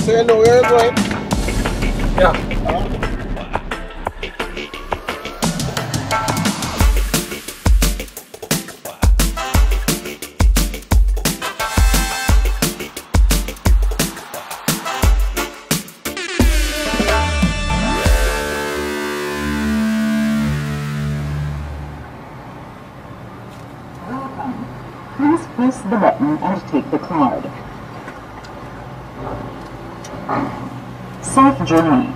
So you know where you're going? Yeah. Please press the button and take the card. Safe journey.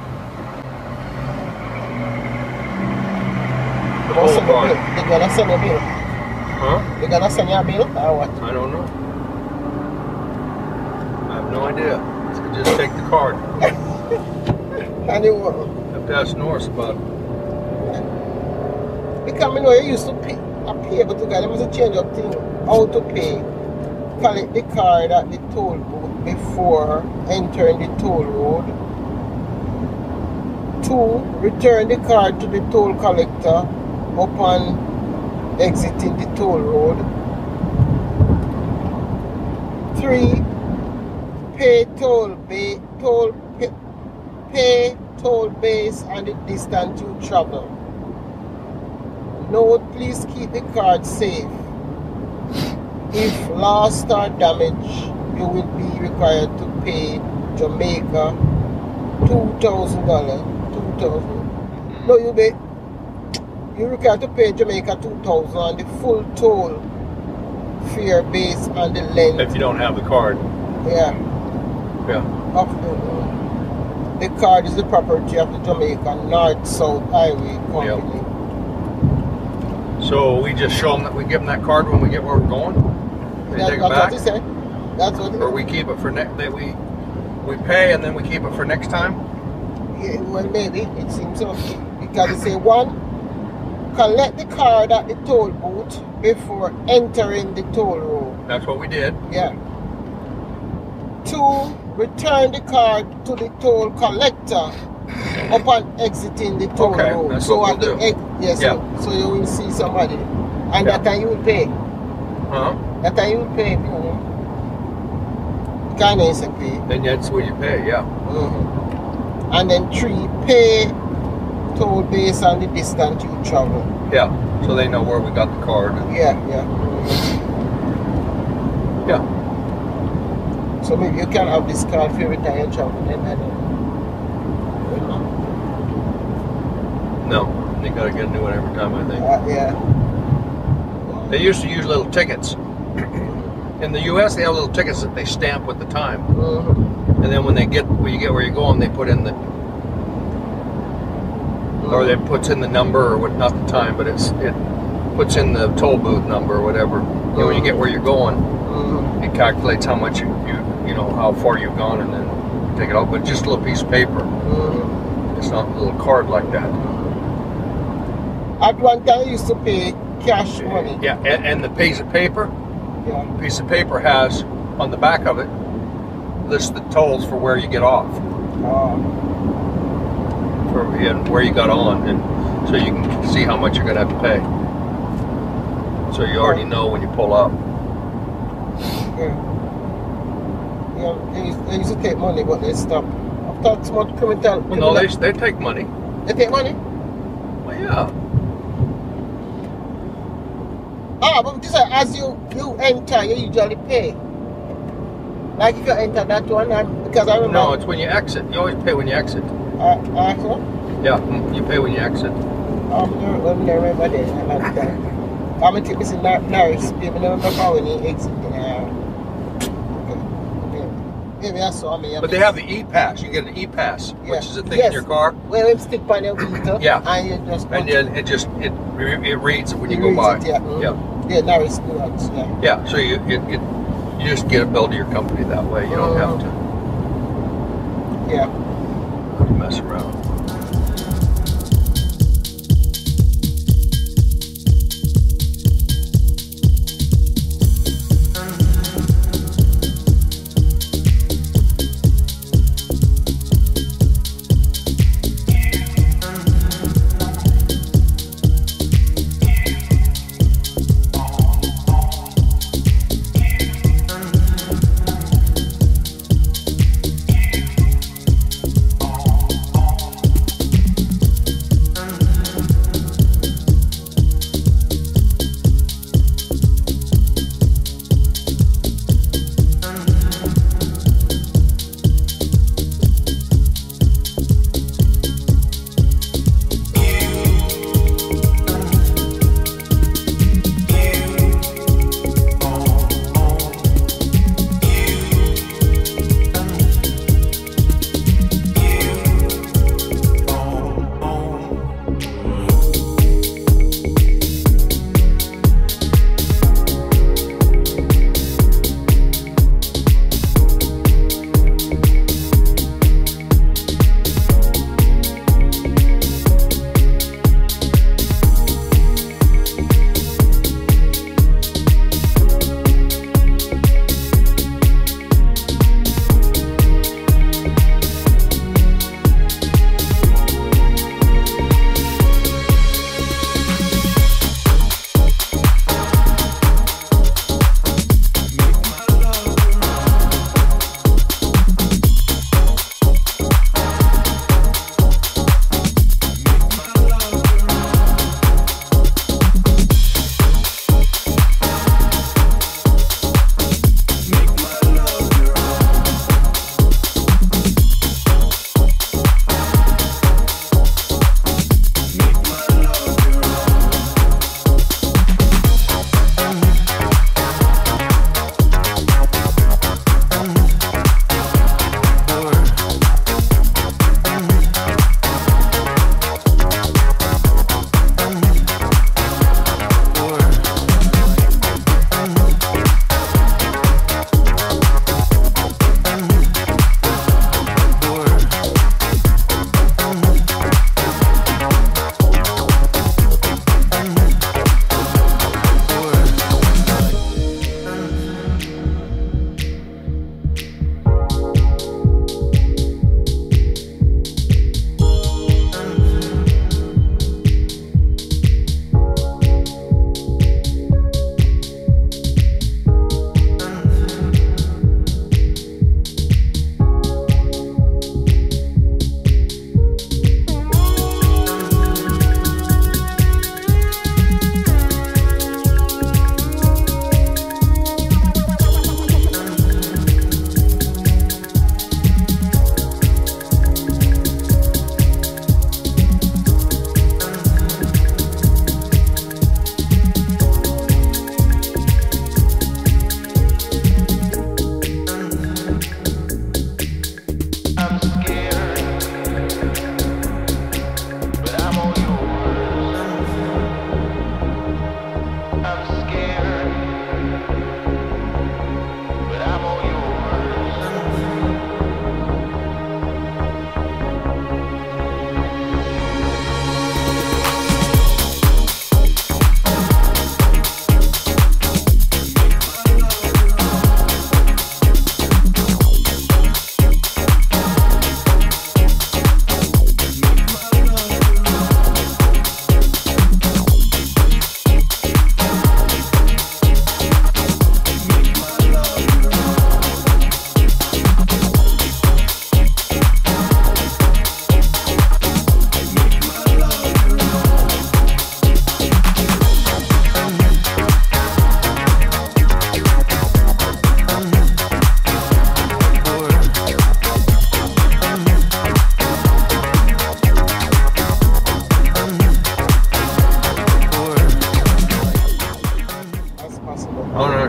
whole car. They're gonna send a bill. Huh? They're gonna send you a bill or what? I don't know. I have no idea. Just take the card. And you Have to ask Norris about it. because I know you used to pay but to get them to change up thing how to pay. Collect the card at the toll booth before entering the toll road. 2. Return the card to the toll collector upon exiting the toll road. 3. Pay toll base and the distance you travel. Note, please keep the card safe. If lost or damaged, you will be required to pay Jamaica $2,000. $2,000. No, you're required to pay Jamaica $2,000 on the full toll fare based on the length. If you don't have the card. Yeah. Yeah. Of the card is the property of the Jamaica North-South Highway Company. Yep. So we just show them that we give them that card when we get where we're going. They take it back. That's what he said. That's what he Or we keep it for next. We pay and then we keep it for next time. Yeah, well, maybe it seems so because it say 1, collect the card at the toll booth before entering the toll road. That's what we did. Yeah. 2, return the card to the toll collector upon exiting the toll road. That's So what at the we'll do. so you will see somebody, and that time you will pay. That time you will pay. Kind of pay. Then that's where you pay. Yeah. And then 3, pay toll based on the distance you travel. Yeah. So they know where we got the card. Yeah. Yeah. So maybe you can have this card for every time you travel. Then I don't know. No, they gotta get a new one every time, I think. Yeah. They used to use little tickets. In the U.S., they have little tickets that they stamp with the time, and then when you get where you're going, they put in the, or they puts in the number or what, not the time, but it puts in the toll booth number or whatever. You know, when you get where you're going, it calculates how much you know how far you've gone, and then you take it off. But just a little piece of paper. It's not a little card like that. At one time, I used to pay cash money. Yeah, and the piece of paper. Yeah. Piece of paper has on the back of it lists the tolls for where you get off, and where you got on, and so you can see how much you're gonna have to pay. So you already know when you pull up. Yeah, they used to take money, but they stopped. I've talked to much criminal. Well, no, they take money. They take money? Well, yeah. But this as you enter, you usually pay. Like if you enter that one, because I remember. No, it's when you exit. You always pay when you exit. So? Yeah, you pay when you exit. I remember that. I'm take this in Norris. I remember when you exit. Maybe I saw me. But they have the E-Pass. You get an E-Pass, which is a thing in your car. Well, it's stick on your meter. Yeah. And you just. And then it reads when you go by. Yeah, Norris do that. Yeah. So you just get a bill to your company that way. You don't have to. Mess around.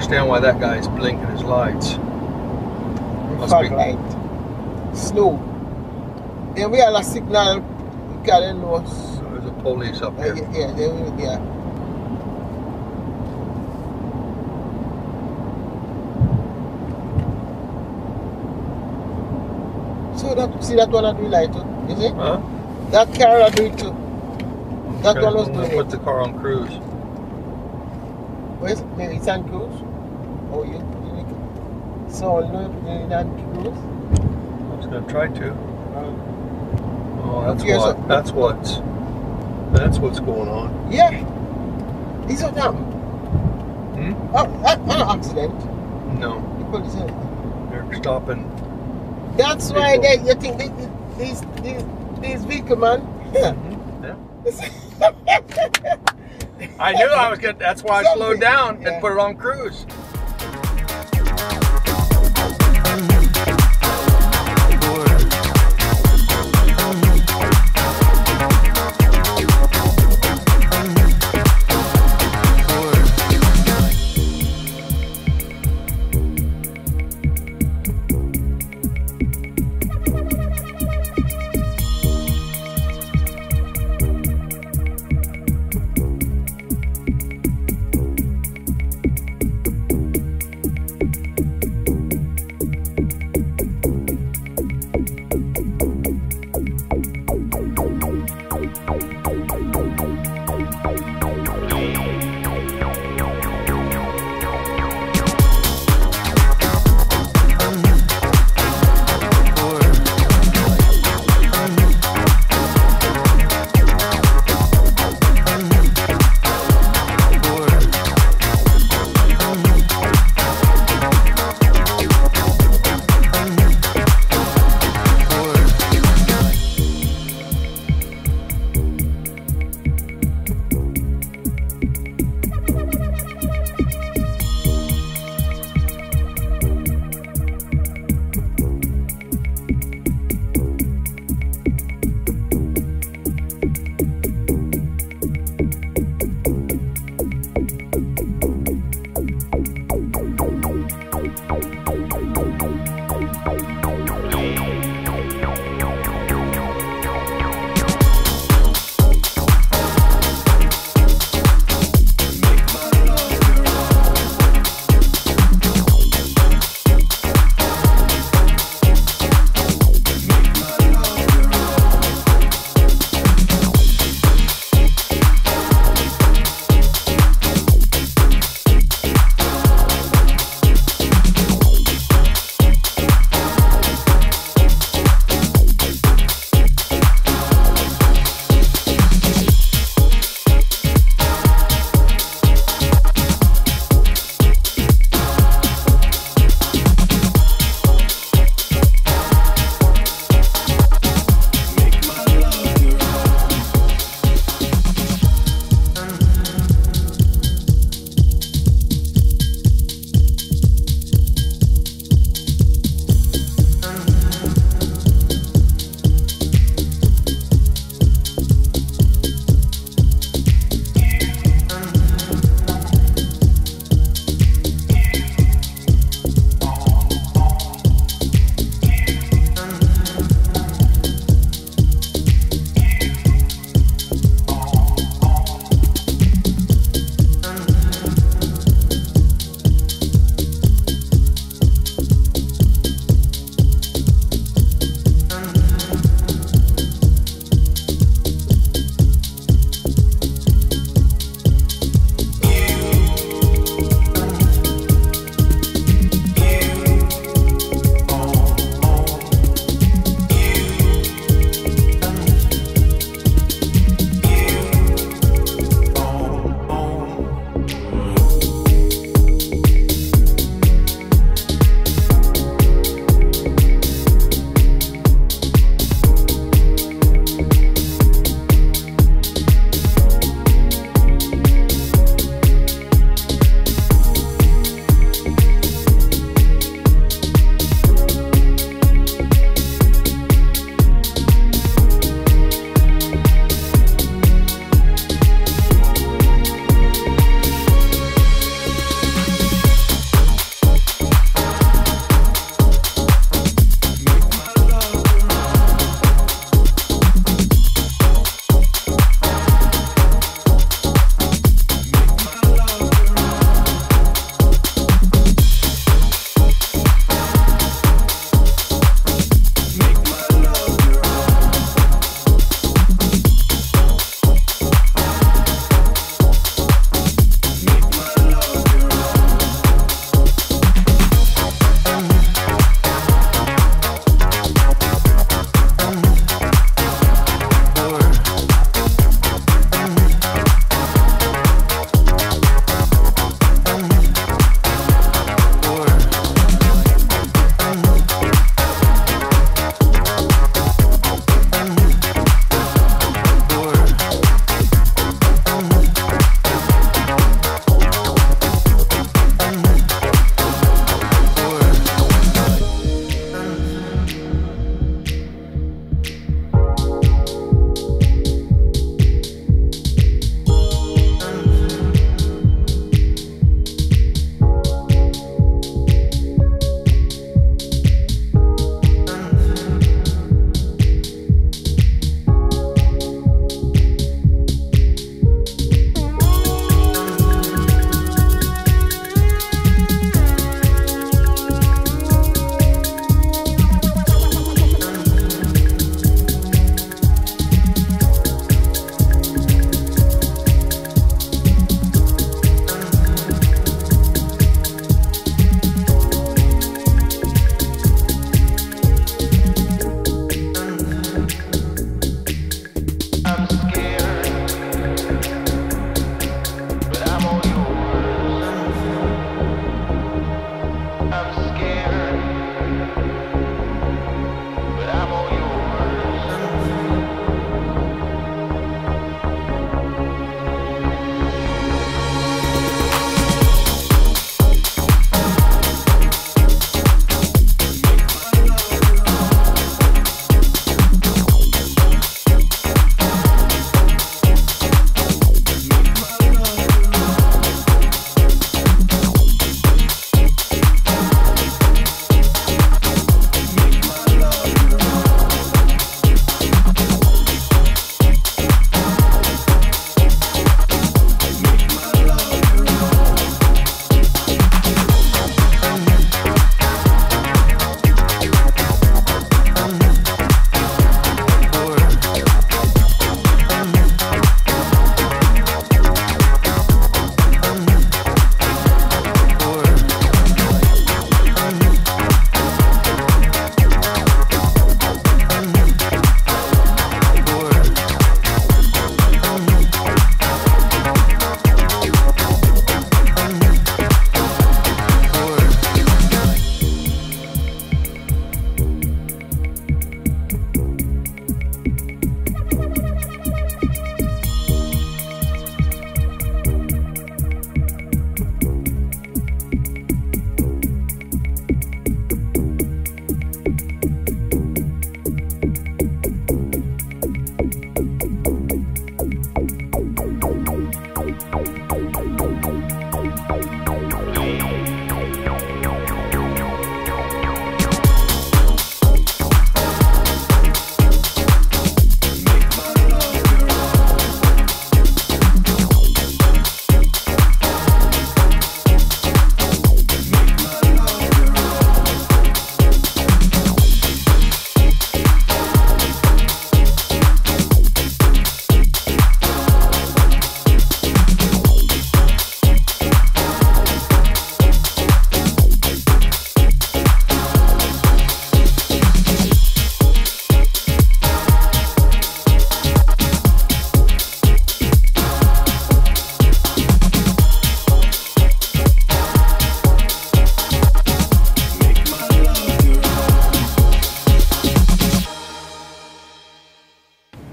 understand why that guy's blinking his lights. Fog light. Slow. Then we have a signal. We can know. There's a police up here. Yeah, there will be. Yeah. So that, see that one I do light too, is it? Huh? That car I do it too. That Okay, one was I'm doing gonna put it. the car on cruise. Where's maybe it's on cruise? Oh, you put it. So no, you put it on cruise. I was gonna try to. Oh, that's okay, what. so, That's what's going on. yeah. It's what happened. Hmm? An accident. No, The police. they're stopping. That's why you think these vehicle man. Yeah. I knew I was gonna. That's why I slowed down and put it on cruise.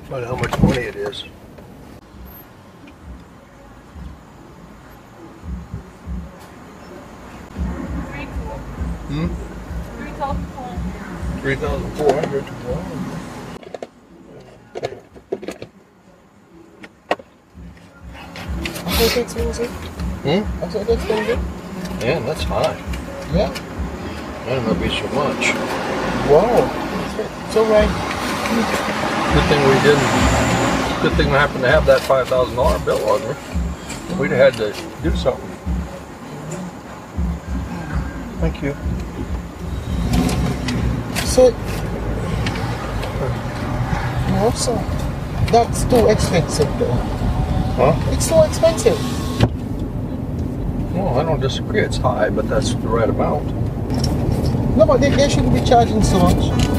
Find out how much money it is. Hmm? 3,400. That's expensive. Hmm? That's what expensive. Yeah, that's high. Yeah. That might be so much. Wow. It's alright. Good thing we didn't. Good thing we happened to have that $5,000 bill on there. We'd have had to do something. Thank you. So, also, that's too expensive though. Huh? It's too expensive. Well, I don't disagree. It's high, but that's the right amount. No, but they shouldn't be charging so much.